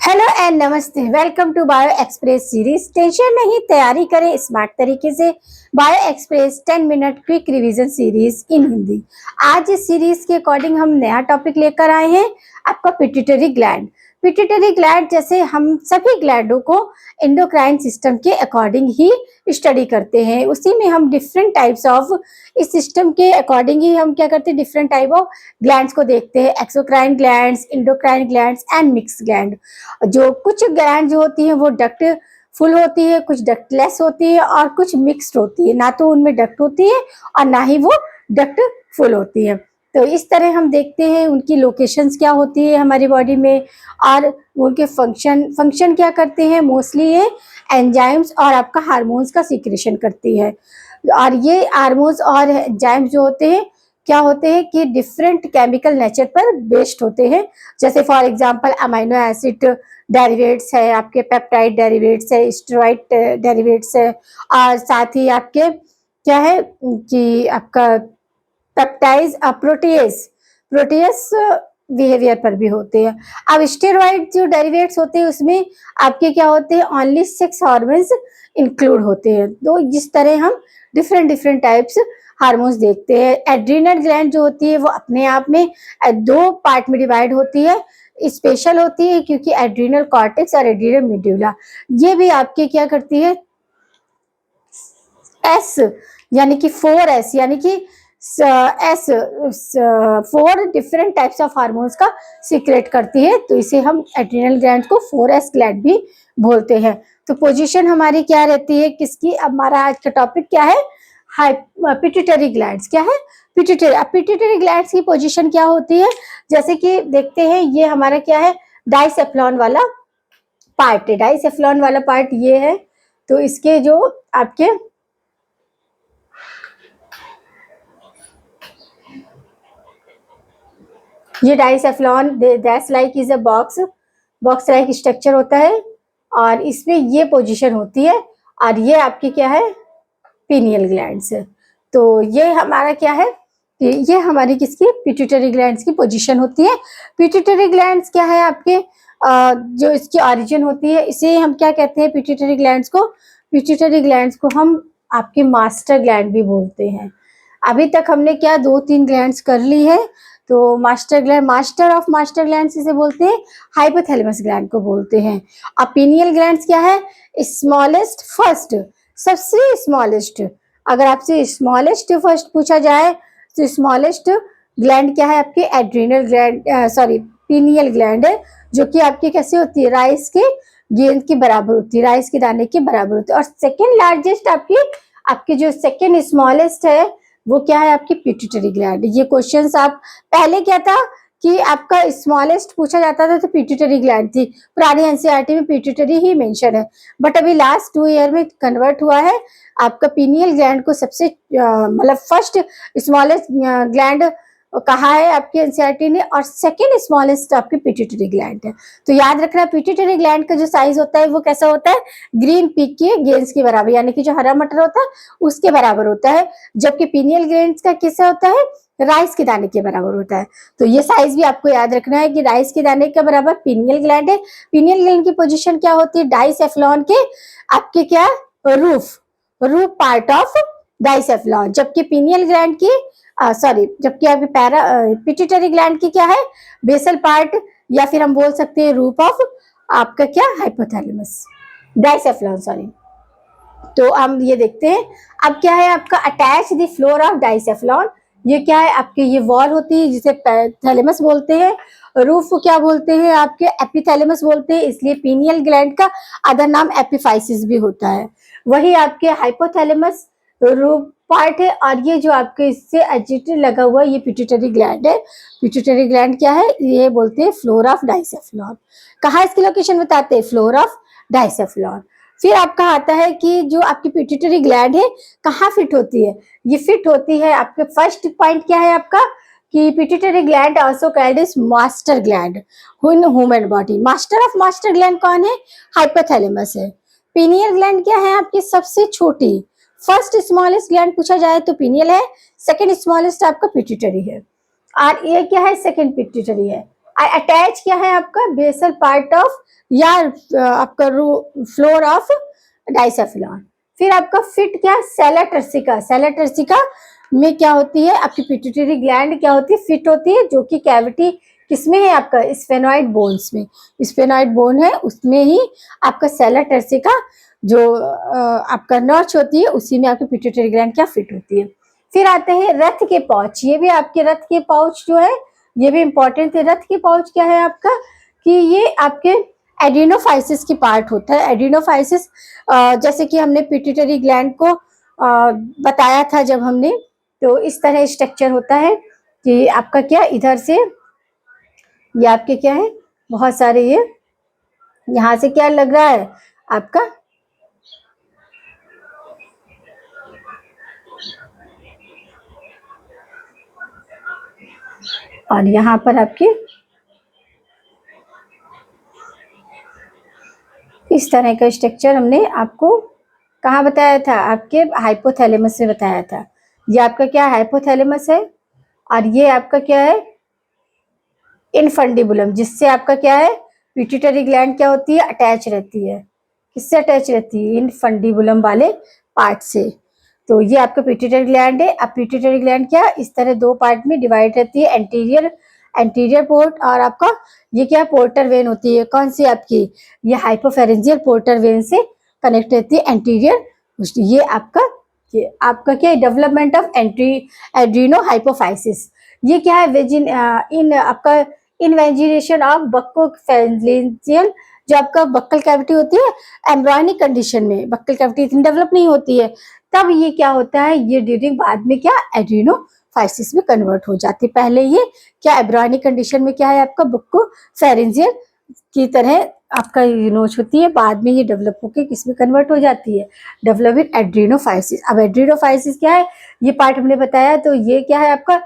Hello and नमस्ते, welcome to bio express series. Tension नहीं, तैयारी करें स्मार्ट तरीके से। Bio express 10 minute quick revision series in Hindi. आज इस सीरीज के अकॉर्डिंग हम नया टॉपिक लेकर आए हैं, आपका पिट्यूटरी ग्लैंड। पिट्यूटरी ग्लैंड जैसे हम सभी ग्लैंडों को एंडोक्राइन सिस्टम के अकॉर्डिंग ही स्टडी करते हैं, उसी में हम डिफरेंट टाइप्स ऑफ इस सिस्टम के अकॉर्डिंग ही हम क्या करते हैं, डिफरेंट टाइप ऑफ ग्लैंड्स को देखते हैं। Exocrine glands, endocrine glands and mix gland. जो कुछ ग्लैंड जो होती है वो डक्ट फुल होती है, कुछ डक्टलेस होती है और कुछ मिक्स्ड होती है। ना तो उनमें डक्ट होती है और ना ही वो डक्ट फुल होती है। तो इस तरह हम देखते हैं उनकी लोकेशंस क्या होती है हमारी बॉडी में और उनके फंक्शन क्या करते हैं। मोस्टली ये एंजाइम्स और आपका हार्मोन्स का सीक्रेशन करती है। और ये हार्मोन्स और एंजाइम्स जो होते हैं क्या होते हैं कि डिफरेंट केमिकल नेचर पर बेस्ड होते हैं। जैसे फॉर एग्जांपल अमाइनो एसिड डेरिवेट्स है, आपके पेप्टाइड डेरिवेट्स है, स्टेरॉइड डेरिवेट्स है, और साथ ही आपके क्या है कि आपका पेप्टाइज प्रोटीयस बिहेवियर पर भी होते हैं। अब स्टेरॉइड जो डेरिवेट्स होते हैं उसमें आपके क्या होते हैं, ओनली 6 हार्मोन्स इंक्लूड होते हैं। तो जिस तरह हम डिफरेंट टाइप्स हार्मोन्स देखते हैं। एड्रीनल ग्लैंड जो होती है वो अपने आप में 2 पार्ट में डिवाइड होती है। स्पेशल होती है क्योंकि एड्रीनल कॉर्टेक्स और एड्रीनल मेडुला ये भी आपके क्या करती है, एस यानी कि 4S यानी कि S 4 different types of hormones का सीक्रेट करती है। तो इसे हम एड्रीनल ग्लैंड को 4S ग्लैंड भी बोलते हैं। तो पोजीशन हमारी क्या रहती है किसकी, हमारा आज का टॉपिक क्या है, पिट्यूटरी ग्लैंड्स। क्या है, पिट्यूटरी ग्लैंड्स की पोजीशन क्या होती है, जैसे कि देखते हैं ये हमारा क्या है, डाइसेफ्लॉन वाला पार्ट है। डाइसेफ्लॉन वाला पार्ट ये है। तो इसके जो आपके ये डाइसेफ्लॉन that's like is a box like structure होता है और इसमें ये पोजीशन होती है। और ये आपकी क्या है, पीनियल ग्लैंड्स है। तो ये हमारा क्या है, ये हमारी किसकी, पिट्यूटरी ग्लैंड्स की पोजीशन होती है। पिट्यूटरी ग्लैंड्स क्या है आपके जो इसकी ओरिजिन होती है, इसे हम क्या कहते हैं, पिट्यूटरी ग्लैंड्स को हम आपके मास्टर ग्लैंड भी बोलते हैं। अभी तक हमने क्या 2-3 ग्लैंड्स कर ली है। तो मास्टर ऑफ मास्टर ग्लैंड्स इसे बोलते हैं, हाइपोथैलेमस ग्लैंड को बोलते हैं। और पीनियल ग्लैंड्स क्या है, स्मॉलेस्ट फर्स्ट, सबसे स्मॉलेस्ट। अगर आपसे स्मॉलेस्ट फर्स्ट पूछा जाए तो स्मॉलेस्ट ग्लैंड क्या है आपके, adrenal gland, sorry pineal gland है, जो कि आपकी कैसे होती है, राइस के गेंद के बराबर होती है, राइस के दाने के बराबर होती है। और सेकेंड लार्जेस्ट आपकी जो सेकेंड स्मॉलेस्ट है वो क्या है आपकी, पिट्यूटरी ग्लैंड। ये क्वेश्चंस आप पहले क्या था कि आपका स्मॉलेस्ट पूछा जाता था तो पिट्यूटरी ग्लैंड थी, पुरानी एनसीईआरटी में पिट्यूटरी ही मेंशन है। बट अभी लास्ट 2 ईयर में कन्वर्ट हुआ है, आपका पीनियल ग्लैंड को सबसे मतलब फर्स्ट स्मॉलेस्ट ग्लैंड कहा है आपके एनसीईआरटी ने, और सेकेंड स्मॉलेस्ट आपकी पिट्यूटरी ग्लैंड है। तो याद रखना पिट्यूटरी ग्लैंड का जो साइज होता है वो कैसा होता है, ग्रीन पीक के गेंस के बराबर, यानी कि जो हरा मटर होता है उसके बराबर होता है। जबकि पीनियल ग्लैंड का कैसा होता है, राइस के दाने के बराबर होता है। तो ये साइज भी आपको याद रखना है कि राइस के दाने के बराबर पीनियल ग्लैंड है। पीनियल ग्लैंड की पोजीशन क्या होती है, डाइसेफ्लॉन के आपके क्या, रूफ पार्ट ऑफ डाइसेफ्लॉन। जबकि पीनियल ग्लैंड की जबकि आपकी पिट्यूटरी ग्लैंड की क्या है, बेसल पार्ट, या फिर हम बोल सकते हैं रूफ ऑफ आपका क्या, हाइपोथैलेमस, डाइसेफ्लॉन सॉरी। तो हम ये देखते हैं अब क्या है आपका, अटैच द फ्लोर ऑफ डाइसेफ्लॉन। ये क्या है आपके, ये वॉल होती है जिसे थैलेमस बोलते हैं। रूफ को क्या बोलते हैं आपके, एपिथैलेमस बोलते हैं, इसलिए पीनियल ग्लैंड का अदर नाम एपिफाइसिस भी होता है। वही आपके हाइपोथैलेमस रूफ पार्ट है, और ये जो आपके इससे एडजेक्टिव लगा हुआ ये पिट्यूटरी ग्लैंड है। पिट्यूटरी ग्लैंड क्या है, ये बोलते हैं फ्लोर ऑफ डाइसेफ्लॉन। कहाँ इसकी लोकेशन बताते हैं, फ्लोर ऑफ डाइसेफ्लॉन। फिर आपका आता है कि जो आपकी पिट्यूटरी ग्लैंड है कहाँ फिट होती है, ये फिट होती है आपके फर्स्ट पॉइंट क्या है आपका, कि pituitary gland also called is master gland in human body. Master of master gland कौन है, हाइपोथैलेमस है। पीनियल ग्लैंड क्या है आपकी, सबसे छोटी, फर्स्ट स्मॉलेस्ट ग्लैंड पूछा जाए तो पीनियल है, सेकंड स्मॉलेस्ट आपका पिट्यूटरी है। और ये क्या है, सेकंड पिट्यूटरी है। और अटैच क्या है आपका बेसल पार्ट ऑफ या आपका फ्लोर ऑफ डाइसेफिलॉन। फिर आपका फिट क्या सेला टर्सिका, सेला टर्सिका में क्या होती है आपकी पिट्यूटरी ग्लैंड क्या होती है फिट होती है, जो कि कैविटी किसमें है आपका स्फेनॉइड बोन्स में, स्फेनॉइड बोन है उसमें ही आपका सेला टर्सिका जो आपका नॉच होती है उसी में आपकी पिट्यूटरी ग्लैंड क्या फिट होती है। फिर आते हैं रथ के पाउच, ये भी आपके रथ के पाउच जो है ये भी इंपॉर्टेंट है। रथ के पाउच क्या है आपका कि ये आपके एडिनोफाइसिस की पार्ट होता है। एडिनोफाइसिस जैसे कि हमने पिट्यूटरी ग्लैंड को बताया था जब हमने, तो इस तरह स्ट्रक्चर होता है कि आपका क्या इधर से ये आपके क्या है बहुत सारे ये यहाँ से क्या लग रहा है आपका और यहाँ पर आपके इस तरह का स्ट्रक्चर हमने आपको कहाँ बताया था, आपके हाइपोथैलेमस में बताया था। ये आपका क्या हाइपोथैलेमस है और ये आपका क्या है इनफंडिबुलम, जिससे आपका क्या है पिट्यूटरी ग्लैंड क्या होती है अटैच रहती है, किससे अटैच रहती है इनफंडिबुलम वाले पार्ट से। तो ये आपका पिट्यूटरी ग्लैंड है। अब पिट्यूटरी ग्लैंड क्या इस तरह दो पार्ट में डिवाइड रहती है, एंटीरियर पोर्ट और आपका ये क्या पोर्टर वेन होती है, कौन सी आपकी ये हाइपोफेरेंजियल पोर्टर वेन से कनेक्ट रहती है एंटीरियर। ये आपका क्या डेवलपमेंट ऑफ एड्रीनो हाइपोफाइसिस, ये क्या है वेजिन इन आपका इनवेजिनेशन ऑफ बक्कोफेरेंजियल, जो आपका बक्कल कैविटी होती है एम्ब्रॉयनिक कंडीशन में बक्कल कैविटी इतनी डेवलप नहीं होती है, तब ये क्या होता है ये ड्यूरिंग बाद में क्या एड्रीनोफाइसिस में कन्वर्ट हो जाती है। पहले ये क्या एम्ब्रॉयनिक कंडीशन में क्या है आपका बक्कोफेरेंजियल की तरह आपका नोच होती है, बाद में ये डेवलप होकर किस में कन्वर्ट हो जाती है डेवलपिंग एड्रीनोफाइसिस। अब एड्रीनोफाइसिस क्या है ये पार्ट हमने बताया, तो ये क्या है आपका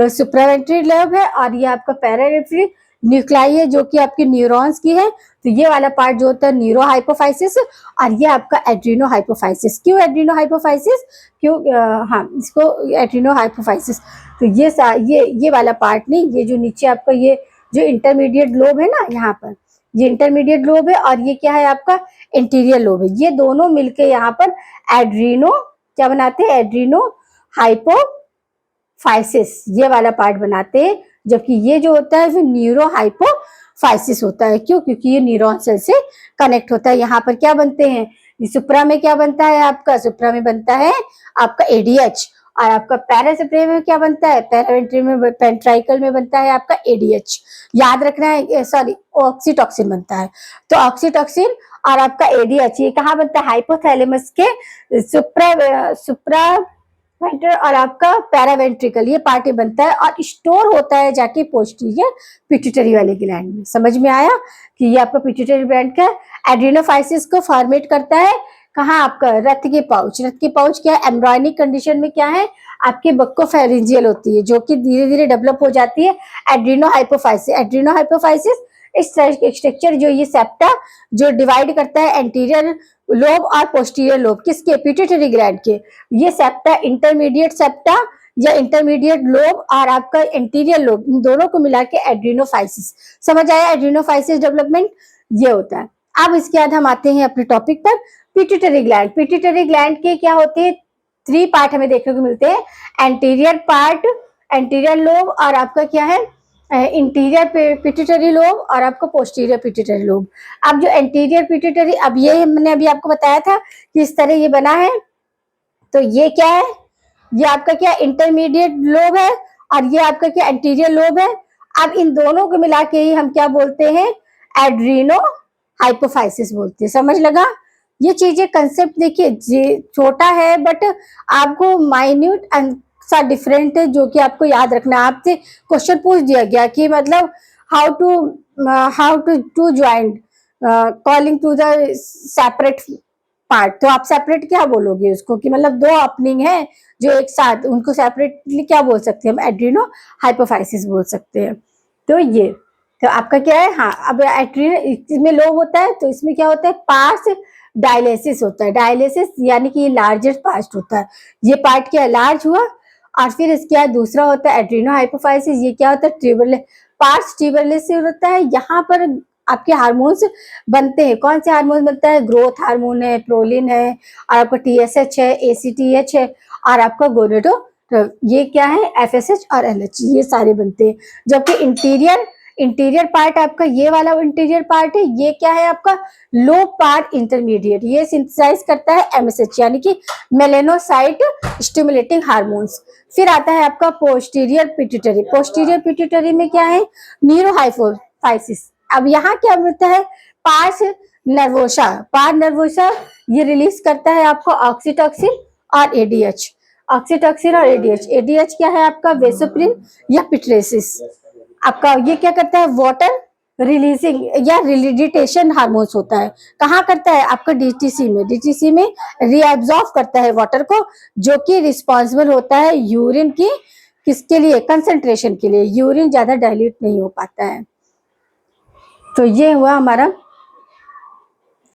सुप्रावेंट्री लोब है और ये आपका पैरावेंट्री न्यूक्लाई है जो कि आपके न्यूरॉन्स की है। तो ये वाला पार्ट जो होता है न्यूरो हाइपोफाइसिस और ये आपका एड्रीनो हाइपोफाइसिस। क्यों एड्रीनो हाइपोफाइसिस, क्यों हाँ इसको एड्रीनो हाइपोफाइसिस। तो ये वाला पार्ट नहीं, ये जो नीचे आपका ये जो इंटरमीडिएट लोब है ना यहाँ पर ये इंटरमीडिएट लोब है और ये क्या है आपका इंटीरियर लोब है, ये दोनों मिलके यहाँ पर एड्रीनो क्या बनाते हैं एड्रीनो हाइपोफाइसिस ये वाला पार्ट बनाते हैं, जबकि ये जो होता है फिर न्यूरो हाइपोफाइसिस होता है। क्यों, क्योंकि ये न्यूरॉन सेल से कनेक्ट होता है। यहाँ पर क्या बनते हैं सुप्रा में क्या बनता है आपका सुप्रा में बनता है आपका एडीएच और आपका पैरासेप्रेम में क्या बनता है पैरावेंट्री में पेंट्राइकल में बनता है आपका एडीएच। याद रखना है सॉरी ऑक्सीटॉक्सिन बनता है। तो ऑक्सीटॉक्सिन और आपका एडीएच ये कहाँ बनता है हाइपोथैलेमस के सुप्रा वेंट्रल और आपका पैरावेंट्रिकल ये पार्ट बनता है और स्टोर होता है जाके पोस्टीरियर पिट्यूटरी वाले ग्लैंड में। समझ में आया कि ये आपका पिट्यूटरी ग्लैंड का एड्रीनोफाइसिस को फॉर्मेट करता है कहाँ आपका रथ के पाउच। रथ के पाउच क्या है एम्ब्रॉयनिक कंडीशन में क्या है आपके बक्कोफेरेंजियल होती है जो कि धीरे धीरे डेवलप हो जाती है एड्रीनो हाइपोफाइसिस। एड्रीनो हाइपोफाइसिस इस स्ट्रक्चर जो ये सेप्टा जो डिवाइड करता है एंटीरियर लोब और पोस्टीरियर लोब किसके पिट्यूटरी ग्लैंड के, ये सेप्टा इंटरमीडिएट सेप्टा या इंटरमीडिएट लोब और आपका एंटीरियर लोब इन दोनों को मिला के एड्रीनोफाइसिस। समझ आया एड्रीनोफाइसिस डेवलपमेंट ये होता है। अब इसके बाद हम आते हैं अपने टॉपिक पर पिट्यूटरी ग्लैंड। पिट्यूटरी ग्लैंड के क्या होते हैं 3 पार्ट हमें देखने को मिलते हैं, एंटीरियर पार्ट एंटीरियर लोब और आपका क्या है इंटीरियर पिट्यूटरी लोब और आपको पोस्टीरियर पिट्यूटरी लोब। अब जो एंटीरियर पिट्यूटरी अब ये मैंने अभी आपको बताया था कि इस तरह ये बना है, तो ये क्या है ये आपका क्या इंटरमीडिएट लोब है और ये आपका क्या एंटीरियर लोब है। अब इन दोनों को मिला के ही हम क्या बोलते हैं एड्रीनो हाइपोफाइसिस बोलते हैं। समझ लगा, ये चीजें कंसेप्ट देखिए छोटा है बट आपको माइन्यूट सा डिफरेंट है जो कि आपको याद रखना। आपसे क्वेश्चन पूछ दिया गया कि मतलब how to join calling to the separate part, तो आप सेपरेट क्या बोलोगे उसको कि मतलब 2 ओपनिंग है जो एक साथ उनको सेपरेटली क्या बोल सकते हैं हम एड्रीनो हाइपोफाइसिस बोल सकते हैं। तो ये तो आपका क्या है हाँ अब एड्रीनो इसमें लोब होता है तो इसमें क्या होता है पार्स डायलिसिस होता है। डायलिसिस यानी कि ये लार्जेस्ट पार्ट होता है, ये पार्ट क्या लार्ज हुआ और फिर इसके बाद दूसरा होता है एड्रीनो हाइपोफाइसिस। ये क्या होता है पार्स ट्यूबरलेस होता है, यहाँ पर आपके हार्मोन्स बनते हैं। कौन से हार्मोन बनता है? ग्रोथ हार्मोन है, प्रोलिन है, और आपका TSH है, ACTH है, और आपका गोनेडो, ये क्या है? FSH और LH, ये सारे बनते हैं। जबकि इंटीरियर पार्ट आपका ये वाला इंटीरियर पार्ट है, ये क्या है आपका? लो पार्ट इंटरमीडिएट, ये सिंथेसाइज करता है MSH यानी कि मेलेनोसाइट स्टिमुलेटिंग हार्मोन्स। फिर आता है आपका पोस्टीरियर पिट्यूटरी। पोस्टीरियर पिट्यूटरी में क्या है? न्यूरोहाइपोफाइसिस। अब यहाँ क्या होता है? Pars nervosa. पार्स नर्वोसा ये रिलीज करता है आपको ऑक्सीटॉक्सिन और ADH। ऑक्सीटॉक्सिन और ADH क्या है आपका? वेसोप्रिन या पिट्रेसिस। आपका ये क्या करता है? वाटर रिलीजिंग या रिलिडिटेशन हार्मोन्स होता है। कहाँ करता है? आपका DTC में रीअब्सॉर्ब करता है वाटर को, जो कि रिस्पॉन्सिबल होता है यूरिन की, किसके लिए? कंसंट्रेशन के लिए। यूरिन ज्यादा डाइल्यूट नहीं हो पाता है। तो ये हुआ हमारा